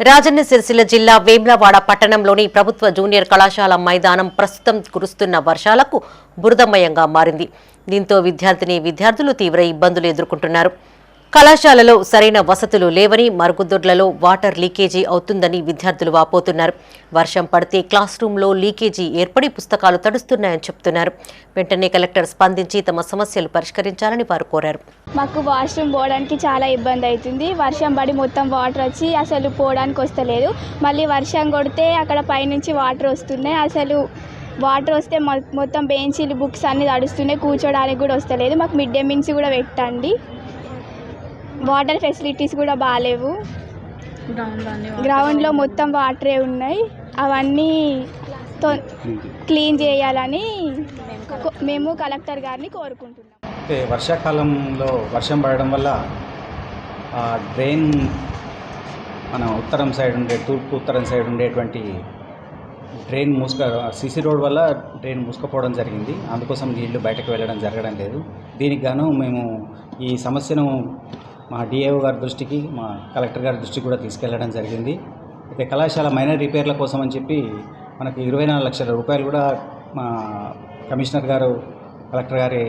రాజన్న సిరిసిల్ల జిల్లా వేములవాడ పట్టణంలోని ప్రభుత్వ జూనియర్ కళాశాల మైదానం ప్రస్తుతం కురుస్తున్న వర్షాలకు బురదమయంగా మారింది. దీంతో విద్యార్థులు తీవ్ర ఇబ్బందులు ఎదుర్కొంటున్నారు. కళాశాలలో సరైన వసతులు లేవని, మరుగుదొడ్లలో వాటర్ లీకేజీ అవుతుందని విద్యార్థులు వాపోతున్నారు. వర్షం పడితే క్లాస్ రూంలో లీకేజీ ఏర్పడి పుస్తకాలు తడుస్తున్నాయని చెబుతున్నారు. వెంటనే కలెక్టర్ స్పందించి తమ సమస్యలు పరిష్కరించాలని వారు కోరారు. మాకు వాష్రూమ్ పోవడానికి చాలా ఇబ్బంది అవుతుంది. వర్షం పడి మొత్తం వాటర్ వచ్చి అసలు పోవడానికి వస్తలేదు. మళ్ళీ వర్షం కొడితే అక్కడ పైనుంచి వాటర్ వస్తున్నాయి. అసలు వాటర్ వస్తే మొత్తం బెంచీలు, బుక్స్ అన్నీ తడుస్తున్నాయి. కూర్చోడానికి కూడా వస్తలేదు. మాకు మిడ్ డే మీల్స్ కూడా పెట్టండి. వాటర్ ఫెసిలిటీస్ కూడా బాగాలేవు. గ్రౌండ్లో మొత్తం వాటరే ఉన్నాయి. అవన్నీ క్లీన్ చేయాలని మేము కలెక్టర్ గారిని కోరుకుంటున్నాం. వర్షాకాలంలో వర్షం పడడం వల్ల డ్రైన్ మన తూర్పు ఉత్తరం సైడ్ ఉండేటువంటి డ్రైన్ సిసి రోడ్ వల్ల డ్రైన్ మూసుకుపోవడం జరిగింది. అందుకోసం నీళ్లు బయటకు వెళ్ళడం జరగడం లేదు. దీనికి గాను మేము ఈ సమస్యను మా డిఏఓ గారి దృష్టికి, మా కలెక్టర్ గారి దృష్టికి కూడా తీసుకెళ్లడం జరిగింది. అయితే కళాశాల మైనర్ రిపేర్ల కోసం అని చెప్పి మనకు 24 లక్షల రూపాయలు కూడా మా కమిషనర్ గారు, కలెక్టర్ గారి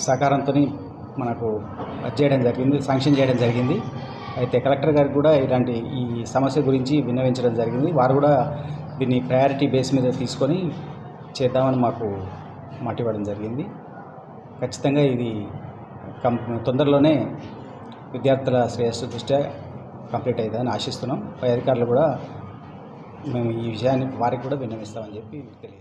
సహకారంతో మనకు శాంక్షన్ చేయడం జరిగింది. అయితే కలెక్టర్ గారికి కూడా ఈ సమస్య గురించి విన్నవించడం జరిగింది. వారు కూడా దీన్ని ప్రయారిటీ బేస్ మీద తీసుకొని చేద్దామని మాకు మాట ఇవ్వడం జరిగింది. ఖచ్చితంగా ఇది తొందరలోనే విద్యార్థుల శ్రేయస్సు దృష్ట్యా కంప్లీట్ అవుతుందని ఆశిస్తున్నాం. పై అధికారులు కూడా మేము ఈ విషయాన్ని వారికి కూడా విన్నవిస్తామని చెప్పి తెలియదు.